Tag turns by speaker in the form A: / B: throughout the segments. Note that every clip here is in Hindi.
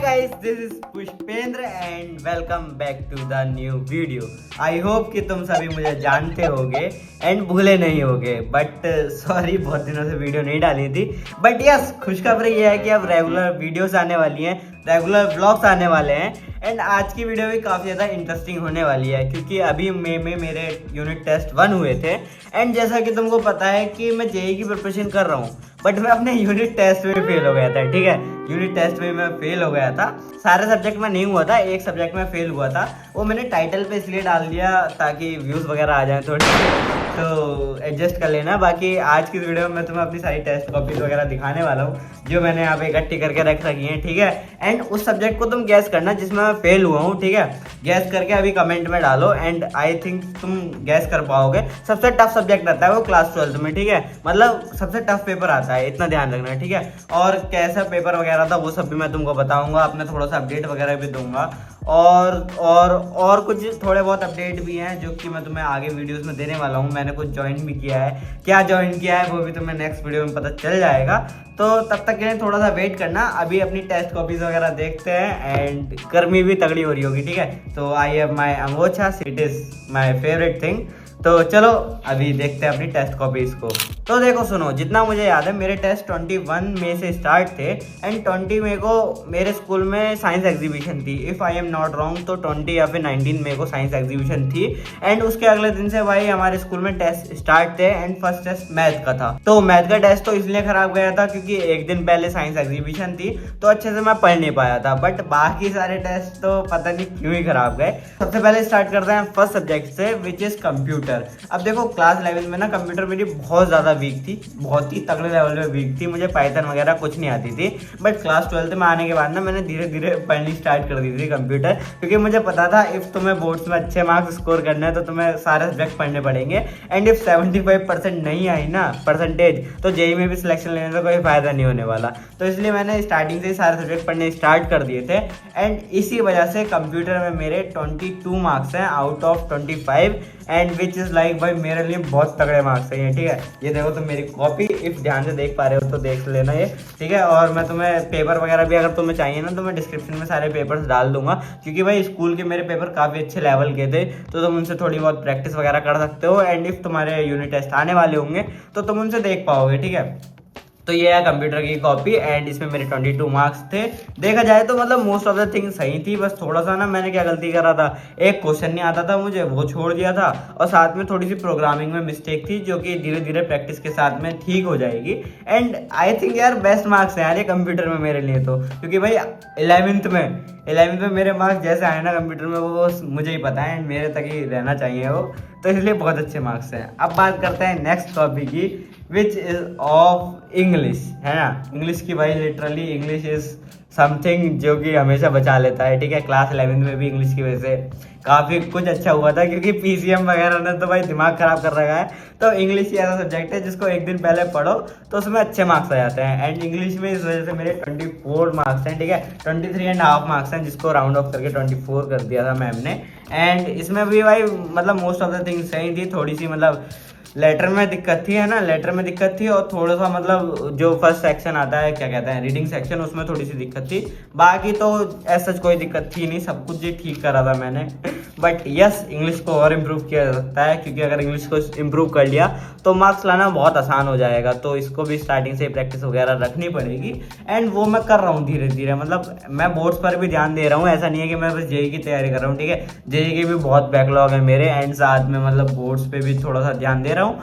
A: Guys, this is Pushpendra and welcome back to the new video. I hope कि तुम सभी मुझे जानते होगे एंड भूले नहीं होगे, बट सॉरी बहुत दिनों से वीडियो नहीं डाली थी। बट यस, खुशखबरी ये है कि अब रेगुलर वीडियोस आने वाली हैं, रेगुलर व्लॉग्स आने वाले हैं। एंड आज की वीडियो भी काफ़ी ज़्यादा इंटरेस्टिंग होने वाली है क्योंकि अभी मई में मेरे यूनिट टेस्ट 1 हुए थे। एंड जैसा कि तुमको पता है कि मैं जेई की प्रिपरेशन कर रहा हूँ, बट मैं अपने यूनिट टेस्ट में फेल हो गया था। ठीक है, यूनिट टेस्ट में मैं फेल हो गया था। सारे सब्जेक्ट में नहीं हुआ था, एक सब्जेक्ट में फेल हुआ था। वो मैंने टाइटल पे इसलिए डाल दिया ताकि व्यूज़ वगैरह आ जाए थोड़ी, तो एडजस्ट कर लेना। बाकी आज की वीडियो में मैं तुम्हें अपनी सारी टेस्ट कॉपीज वगैरह दिखाने वाला हूँ जो मैंने यहाँ पे इकट्ठी करके रख रखी हैं। ठीक है, एंड उस सब्जेक्ट को तुम गैस करना जिसमें मैं फेल हुआ हूँ। ठीक है, गैस करके अभी कमेंट में डालो एंड आई थिंक तुम गैस कर पाओगे। सबसे टफ सब्जेक्ट रहता है वो क्लास 12 में। ठीक है, मतलब सबसे टफ पेपर आता है, इतना ध्यान रखना। ठीक है, और कैसा पेपर वगैरह था वो सब भी मैं तुमको बताऊंगा, अपने थोड़ा सा अपडेट वगैरह भी दूंगा और कुछ थोड़े बहुत अपडेट भी हैं जो कि मैं तुम्हें आगे वीडियोस में देने वाला हूँ। मैंने कुछ ज्वाइन भी किया है, क्या ज्वाइन किया है वो भी तुम्हें नेक्स्ट वीडियो में पता चल जाएगा। तो तब तक के लिए थोड़ा सा वेट करना। अभी अपनी टेस्ट कॉपीज वगैरह देखते हैं एंड गर्मी भी तगड़ी हो रही होगी। ठीक है, तो आई हैव माई अंगोछा, it is my favourite thing. तो चलो अभी देखते हैं अपनी टेस्ट कॉपीज को। तो देखो सुनो, जितना मुझे याद है मेरे टेस्ट 21 मई से स्टार्ट थे एंड 20 मई को मेरे स्कूल में साइंस एग्जीबिशन थी। If I am not wrong तो 20 या फिर 19 मई को साइंस एग्जीबिशन थी। एंड उसके अगले दिन से भाई हमारे स्कूल में टेस्ट स्टार्ट थे एंड फर्स्ट टेस्ट मैथ का था। तो मैथ का टेस्ट तो इसलिए खराब गया था क्योंकि एक दिन पहले साइंस एग्जीबिशन थी तो अच्छे से मैं पढ़ नहीं पाया था। बट बाकी सारे टेस्ट तो पता नहीं क्यों ही खराब गए। सबसे पहले स्टार्ट करते हैं फर्स्ट सब्जेक्ट से, विच इज कंप्यूटर। अब देखो क्लास 11 में ना कंप्यूटर मेरी बहुत ज़्यादा वीक थी, बहुत ही तगड़े लेवल में वीक थी। मुझे पाइथन वगैरह कुछ नहीं आती थी। बट क्लास 12 में आने के बाद ना मैंने धीरे धीरे पढ़नी स्टार्ट कर दी थी कंप्यूटर, क्योंकि मुझे पता था इफ़ तुम्हें बोर्ड्स में अच्छे मार्क्स स्कोर करना है तो तुम्हें सारे सब्जेक्ट पढ़ने पड़ेंगे। एंड इफ 75% नहीं आई ना परसेंटेज तो जेई में भी सिलेक्शन लेने से कोई फ़ायदा नहीं होने वाला। तो इसलिए मैंने स्टार्टिंग से ही सारे सब्जेक्ट पढ़ने स्टार्ट कर दिए थे। एंड इसी वजह से कंप्यूटर में मेरे 22 मार्क्स हैं out of 25 and which is like भाई मेरे लिए बहुत तगड़े मार्क्स हैं ये। ठीक है, ये देखो तुम मेरी कॉपी इफ ध्यान से देख पा रहे हो तो देख लेना ये। ठीक है, और मैं तुम्हें पेपर वगैरह भी अगर तुम्हें चाहिए ना तो मैं डिस्क्रिप्शन में सारे पेपर्स डाल दूंगा, क्योंकि भाई स्कूल के मेरे पेपर काफ़ी अच्छे लेवल के थे तो तुम उनसे थोड़ी बहुत प्रैक्टिस वगैरह कर सकते हो। एंड इफ तुम्हारे यूनिट टेस्ट आने वाले होंगे तो तुम उनसे देख पाओगे। ठीक है, तो ये है कंप्यूटर की कॉपी एंड इसमें मेरे 22 मार्क्स थे। देखा जाए तो मतलब मोस्ट ऑफ द थिंग सही थी, बस थोड़ा सा ना मैंने क्या गलती करा था, एक क्वेश्चन नहीं आता था मुझे, वो छोड़ दिया था। और साथ में थोड़ी सी प्रोग्रामिंग में मिस्टेक थी जो कि धीरे धीरे प्रैक्टिस के साथ में ठीक हो जाएगी। एंड आई थिंक यार बेस्ट मार्क्स हैं यार ये कंप्यूटर में मेरे लिए तो, क्योंकि भाई 11th में मेरे मार्क्स जैसे आए ना कंप्यूटर में वो मुझे ही पता है एंड मेरे तक ही रहना चाहिए वो, तो इसलिए बहुत अच्छे मार्क्स हैं। अब बात करते हैं नेक्स्ट टॉपिक की, विच इज ऑफ इंग्लिश, है ना। इंग्लिश की भाई लिटरली इंग्लिश इज समथिंग जो कि हमेशा बचा लेता है। ठीक है, क्लास 11 में भी इंग्लिश की वजह से काफ़ी कुछ अच्छा हुआ था क्योंकि पीसीएम वगैरह ने तो भाई दिमाग ख़राब कर रखा है। तो इंग्लिश ही ऐसा सब्जेक्ट है जिसको एक दिन पहले पढ़ो तो उसमें अच्छे मार्क्स आ जाते हैं। एंड इंग्लिश में इस वजह से मेरे 24 मार्क्स हैं। ठीक है, 23.5 मार्क्स हैं जिसको राउंड ऑफ करके 24 कर दिया था मैम ने। एंड इसमें भी भाई मतलब मोस्ट ऑफ द थिंग्स सही थी, थोड़ी सी मतलब लेटर में दिक्कत थी, है ना, लेटर में दिक्कत थी और थोड़ा सा मतलब जो फर्स्ट सेक्शन आता है क्या कहते हैं रीडिंग सेक्शन, उसमें थोड़ी सी दिक्कत थी। बाकी तो ऐसा कोई दिक्कत थी नहीं, सब कुछ ही ठीक करा था मैंने। बट यस, इंग्लिश को और इम्प्रूव किया जा सकता है क्योंकि अगर इंग्लिश को इम्प्रूव कर लिया तो मार्क्स लाना बहुत आसान हो जाएगा। तो इसको भी स्टार्टिंग से प्रैक्टिस वगैरह रखनी पड़ेगी एंड वो मैं कर रहा हूँ धीरे धीरे। मतलब मैं बोर्ड्स पर भी ध्यान दे रहा हूँ, ऐसा नहीं है कि मैं बस जेई की तैयारी कर रहा हूँ। ठीक है, जेई के भी बहुत बैकलॉग है मेरे एंड साथ में मतलब बोर्ड्स पे भी थोड़ा सा ध्यान दे रहा हूँ,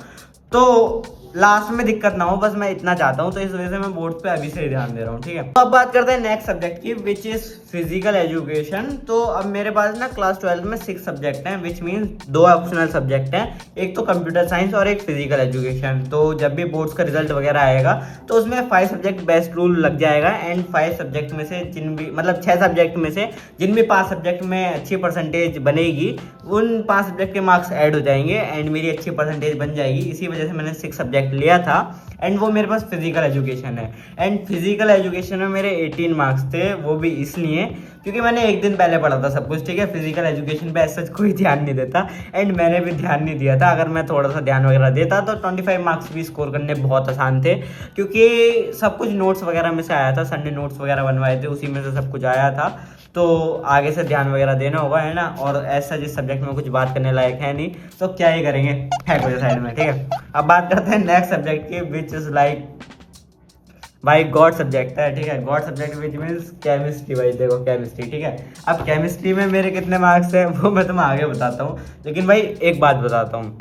A: तो लास्ट में दिक्कत ना हो, बस मैं इतना चाहता हूँ। तो इस वजह से मैं बोर्ड पे अभी से ही ध्यान दे रहा हूँ। ठीक है, तो अब बात करते हैं नेक्स्ट सब्जेक्ट की, विच इज फिजिकल एजुकेशन। तो अब मेरे पास ना क्लास 12 में 6 सब्जेक्ट हैं, विच मीन्स 2 ऑप्शनल सब्जेक्ट हैं, एक तो कंप्यूटर साइंस और एक फिजिकल एजुकेशन। तो जब भी बोर्ड्स का रिजल्ट वगैरह आएगा तो उसमें 5 सब्जेक्ट बेस्ट रूल लग जाएगा एंड 5 सब्जेक्ट में से जिन भी मतलब 6 सब्जेक्ट में से जिन भी 5 सब्जेक्ट में अच्छी परसेंटेज बनेगी उन 5 सब्जेक्ट के मार्क्स ऐड हो जाएंगे एंड मेरी अच्छी परसेंटेज बन जाएगी। इसी वजह से मैंने 6 सब्जेक्ट सब्जेक्ट लिया था एंड वो मेरे पास फिजिकल एजुकेशन है। एंड फिजिकल एजुकेशन में मेरे 18 मार्क्स थे, वो भी इसलिए क्योंकि मैंने एक दिन पहले पढ़ा था सब कुछ, ठीक है। फिजिकल एजुकेशन पे ऐसा कोई ध्यान नहीं देता एंड मैंने भी ध्यान नहीं दिया था। अगर मैं थोड़ा सा ध्यान वगैरह देता तो 25 मार्क्स भी स्कोर करने बहुत आसान थे, क्योंकि सब कुछ नोट्स वगैरह में से आया था। सर ने नोट्स वगैरह बनवाए थे, उसी में से सब कुछ आया था। तो आगे से ध्यान वगैरह देना होगा, है ना। और ऐसा जिस सब्जेक्ट में कुछ बात करने लायक है नहीं तो क्या ही करेंगे, फेंक दो साइड में, ठीक है। अब बात करते हैं नेक्स्ट सब्जेक्ट की, विच इज लाइक भाई गॉड सब्जेक्ट है, ठीक है। God subject which means chemistry. भाई देखो केमिस्ट्री, ठीक है। अब केमिस्ट्री में मेरे कितने मार्क्स है वो मैं तुम्हें आगे बताता हूँ, लेकिन भाई एक बात बताता हूँ।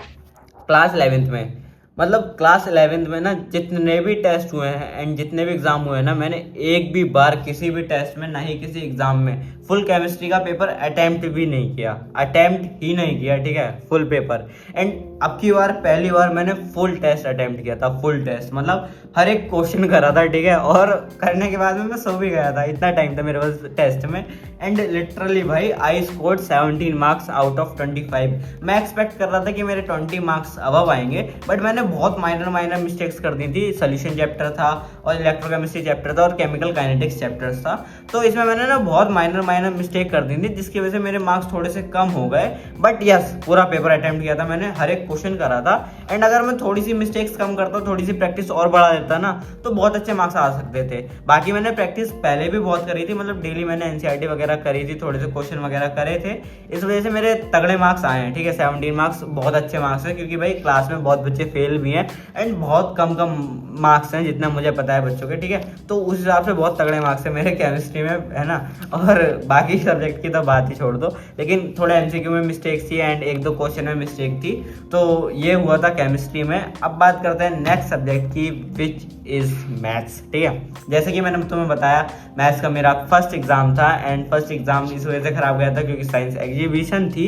A: क्लास 11th में, मतलब क्लास 11th में ना जितने भी टेस्ट हुए हैं एंड जितने भी एग्जाम हुए हैं ना, मैंने एक भी बार किसी भी टेस्ट में, ना ही किसी एग्जाम में फुल केमिस्ट्री का पेपर अटेम्प्ट भी नहीं किया, अटेम्प्ट ही नहीं किया, ठीक है, फुल पेपर। एंड अब की बार पहली बार मैंने फुल टेस्ट अटेम्प्ट किया था, फुल टेस्ट, मतलब हर एक क्वेश्चन करा था, ठीक है। और करने के बाद में मैं सो भी गया था, इतना टाइम था मेरे पास टेस्ट में। एंड लिटरली भाई I scored 17 marks out of 25। मैं एक्सपेक्ट कर रहा था कि मेरे 20 मार्क्स अबव आएंगे, बट मैंने बहुत माइनर मिस्टेक्स कर दी थी। सोल्यूशन चैप्टर था और इलेक्ट्रोकेमिस्ट्री चैप्टर था और केमिकल काइनेटिक्स चैप्टर्स था। तो इसमें मैंने ना बहुत माइनर मिस्टेक कर दी थी, जिसकी वजह से मेरे मार्क्स थोड़े से कम हो गए। बट यस, पूरा पेपर अटेम्प्ट किया था मैंने, हर एक क्वेश्चन करा था। एंड अगर मैं थोड़ी सी मिस्टेक्स कम करता, थोड़ी सी प्रैक्टिस और बढ़ा देता ना, तो बहुत अच्छे मार्क्स आ सकते थे। बाकी मैंने प्रैक्टिस पहले भी बहुत करी थी, मतलब डेली मैंने एनसीईआरटी वगैरह करी थी, थोड़े से क्वेश्चन वगैरह करे थे। इस वजह से मेरे तगड़े मार्क्स आए हैं, ठीक है। 17 मार्क्स बहुत अच्छे मार्क्स हैं, क्योंकि भाई क्लास में बहुत बच्चे फेल भी हैं एंड बहुत कम मार्क्स हैं, जितना मुझे पता है बच्चों के, ठीक है। तो उस हिसाब से बहुत तगड़े मार्क्स है मेरे केमिस्ट्री में, है ना। और बाकी सब्जेक्ट की तो बात ही छोड़ दो, लेकिन थोड़े एमसीक्यू में मिस्टेक्स थी एंड एक दो क्वेश्चन में मिस्टेक थी। तो ये हुआ था केमिस्ट्री में। अब बात करते हैं नेक्स्ट सब्जेक्ट की, विच इज मैथ्स, ठीक है। जैसे कि मैंने तुम्हें बताया, मैथ्स का मेरा फर्स्ट एग्जाम था एंड फर्स्ट एग्जाम इस वजह से खराब गया था क्योंकि साइंस एग्जीबिशन थी।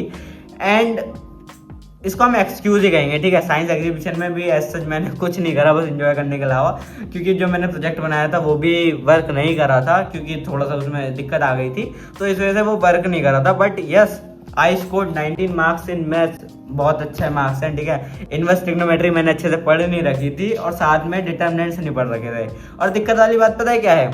A: एंड इसको हम एक्सक्यूज ही कहेंगे, ठीक है। साइंस एग्जीबिशन में भी ऐसा मैंने कुछ नहीं करा, बस एंजॉय करने के अलावा, क्योंकि जो मैंने प्रोजेक्ट बनाया था वो भी वर्क नहीं करा था, क्योंकि थोड़ा सा उसमें दिक्कत आ गई थी, तो इस वजह से वो वर्क नहीं करा था। But yes, I scored 19 marks in maths, बहुत अच्छे मार्क्स हैं, ठीक है। इनवर्स ट्रिग्नोमेट्री मैंने अच्छे से पढ़ नहीं रखी थी और साथ में डिटर्मिनेंट्स नहीं पढ़ रखे थे। और दिक्कत वाली बात पता है क्या है?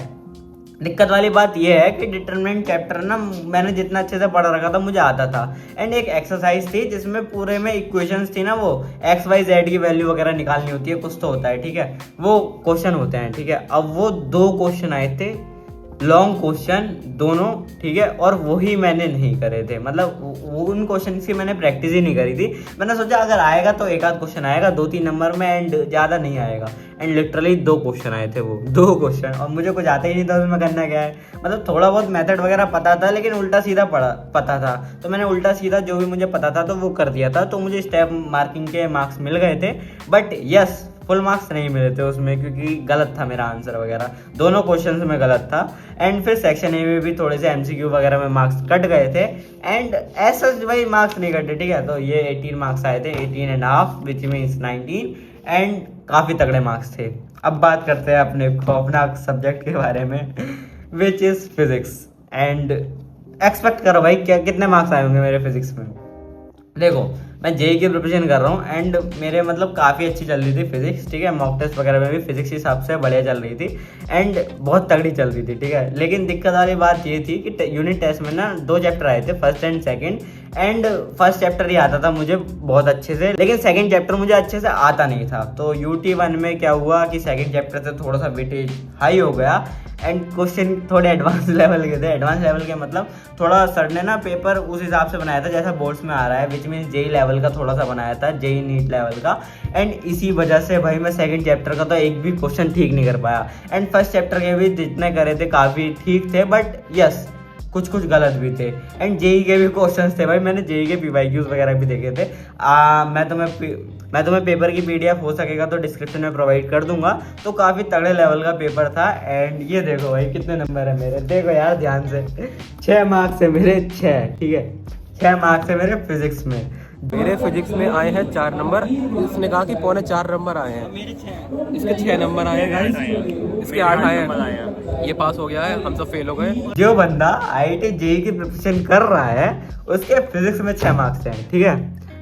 A: दिक्कत वाली बात यह है कि डिटरमिनेंट चैप्टर ना मैंने जितना अच्छे से पढ़ रखा था मुझे आता था। एंड एक एक्सरसाइज थी जिसमें पूरे में इक्वेशंस थी ना, वो एक्स वाई जेड की वैल्यू वगैरह निकालनी होती है, कुछ तो होता है, ठीक है। वो क्वेश्चन होते हैं, ठीक है। अब वो 2 क्वेश्चन आए थे, लॉन्ग क्वेश्चन दोनों, ठीक है। और वही मैंने नहीं करे थे, मतलब वो उन क्वेश्चन की मैंने प्रैक्टिस ही नहीं करी थी। मैंने सोचा अगर आएगा तो एक आध क्वेश्चन आएगा 2-3 नंबर में एंड ज़्यादा नहीं आएगा। एंड लिटरली 2 क्वेश्चन आए थे, वो 2 क्वेश्चन, और मुझे कुछ आता ही नहीं था उसमें करना क्या है। मतलब थोड़ा बहुत मेथड वगैरह पता था, लेकिन उल्टा सीधा पता था, तो मैंने उल्टा सीधा जो भी मुझे पता था तो वो कर दिया था। तो मुझे स्टेप मार्किंग के मार्क्स मिल गए थे, बट यस फुल मार्क्स नहीं मिले थे उसमें, क्योंकि गलत था मेरा आंसर वगैरह, दोनों क्वेश्चंस में गलत था। एंड फिर सेक्शन ए में भी थोड़े से एमसीक्यू वगैरह में मार्क्स कट गए थे एंड ऐसा भाई मार्क्स नहीं कटे, ठीक है। तो ये 18 मार्क्स आए थे, 18.5 विच मीन्स 19, एंड काफ़ी तगड़े मार्क्स थे। अब बात करते हैं अपने खौफनाक सब्जेक्ट के बारे में, which is physics. And expect करो भाई क्या कितने मार्क्स आए होंगे मेरे फिजिक्स में। देखो मैं जेई की प्रिपरेशन कर रहा हूँ एंड मेरे मतलब काफ़ी अच्छी चल रही थी फिजिक्स, ठीक है। मॉक टेस्ट वगैरह में भी फिजिक्स के हिसाब से बढ़िया चल रही थी एंड बहुत तगड़ी चल रही थी, ठीक है। लेकिन दिक्कत वाली बात ये थी कि यूनिट टेस्ट में ना 2 चैप्टर आए थे, first and second. And first chapter ही आता था मुझे बहुत अच्छे से, लेकिन सेकंड चैप्टर मुझे अच्छे से आता नहीं था। तो UT1 में क्या हुआ कि सेकंड चैप्टर से थोड़ा सा वेटेज हाई हो गया एंड क्वेश्चन थोड़े एडवांस लेवल के थे। एडवांस लेवल के मतलब थोड़ा सर ने ना पेपर उस हिसाब से बनाया था जैसा बोर्ड्स में आ रहा है, विच मीन जेई लेवल का थोड़ा सा बनाया था, जेई नीट लेवल का। एंड इसी वजह से भाई मैं सेकंड चैप्टर का तो एक भी क्वेश्चन ठीक नहीं कर पाया। एंड फर्स्ट चैप्टर के भी जितने करे थे काफ़ी ठीक थे, बट यस कुछ गलत भी थे। एंड जेई के भी क्वेश्चंस थे भाई, मैंने जेई के PYQs वगैरह भी देखे थे। मैं तुम्हें पेपर की PDF हो सकेगा तो डिस्क्रिप्शन में प्रोवाइड कर दूंगा। तो काफ़ी तगड़े लेवल का पेपर था। एंड ये देखो भाई कितने नंबर है मेरे, देखो यार ध्यान से, 6 मार्क्स है मेरे, 6, ठीक है। 6 मार्क्स है मेरे फिजिक्स में।
B: मेरे फिजिक्स में आए हैं 4 नंबर, इसने कहा कि 4.25 नंबर आए हैं, इसके 6 नंबर आए हैं, इसके 8 आए हैं, ये पास हो गया है, हम सब फेल हो गए।
A: जो बंदा IIT जेई की प्रिपरेशन कर रहा है उसके फिजिक्स में 6 मार्क्स हैं, ठीक है।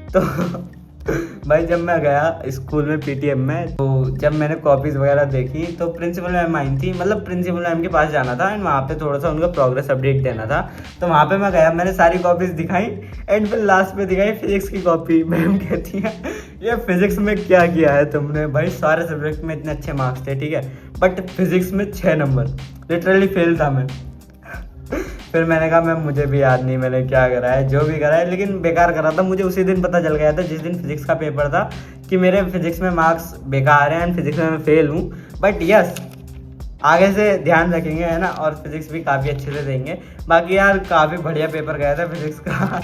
A: तो भाई जब मैं गया स्कूल में पीटीएम में, तो जब मैंने कॉपीज वगैरह देखी तो प्रिंसिपल मैम आई थी, मतलब प्रिंसिपल मैम के पास जाना था एंड वहाँ पे थोड़ा सा उनका प्रोग्रेस अपडेट देना था। तो वहाँ पे मैं गया, मैंने सारी कॉपीज दिखाई एंड फिर लास्ट में दिखाई फिजिक्स की कॉपी। मैम कहती है ये फिजिक्स में क्या किया है तुमने? भाई सारे सब्जेक्ट में इतने अच्छे मार्क्स थे, ठीक है, बट फिजिक्स में 6 नंबर, लिटरली फेल था मैं। फिर मैंने कहा मैम मुझे भी याद नहीं मैंने क्या करा है, जो भी करा है, लेकिन बेकार करा था। मुझे उसी दिन पता चल गया था जिस दिन फिजिक्स का पेपर था कि मेरे फिजिक्स में मार्क्स बेकार हैं एंड फिजिक्स में मैं फेल हूँ। बट यस, आगे से ध्यान रखेंगे, है ना, और फिजिक्स भी काफ़ी अच्छे से देंगे। बाकी यार काफ़ी बढ़िया पेपर गया था फिजिक्स का।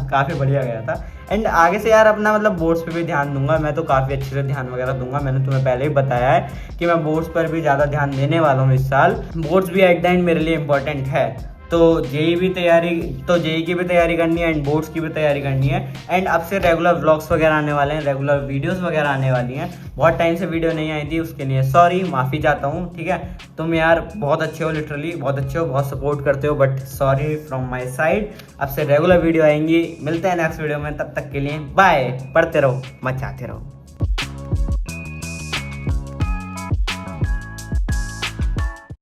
A: काफ़ी बढ़िया गया था एंड आगे से यार अपना मतलब बोर्ड्स पे भी ध्यान दूंगा। मैं तो काफ़ी अच्छे से ध्यान वगैरह दूंगा। मैंने तुम्हें पहले ही बताया है कि मैं बोर्ड्स पर भी ज़्यादा ध्यान देने वाला हूँ इस साल। बोर्ड्स भी एट द एंड मेरे लिए इंपॉर्टेंट है, तो जेई की भी तैयारी करनी है एंड बोर्ड्स की भी तैयारी करनी है। एंड अब से रेगुलर व्लॉग्स वगैरह आने वाले हैं, रेगुलर वीडियोस वगैरह आने वाली हैं। बहुत टाइम से वीडियो नहीं आई थी, उसके लिए सॉरी, माफ़ी चाहता हूँ, ठीक है। तुम यार बहुत अच्छे हो, लिटरली बहुत अच्छे हो, बहुत सपोर्ट करते हो, but sorry from my side. अब से रेगुलर वीडियो आएंगी। मिलते हैं नेक्स्ट वीडियो में, तब तक के लिए बाय। पढ़ते रहो, मचाते रहो।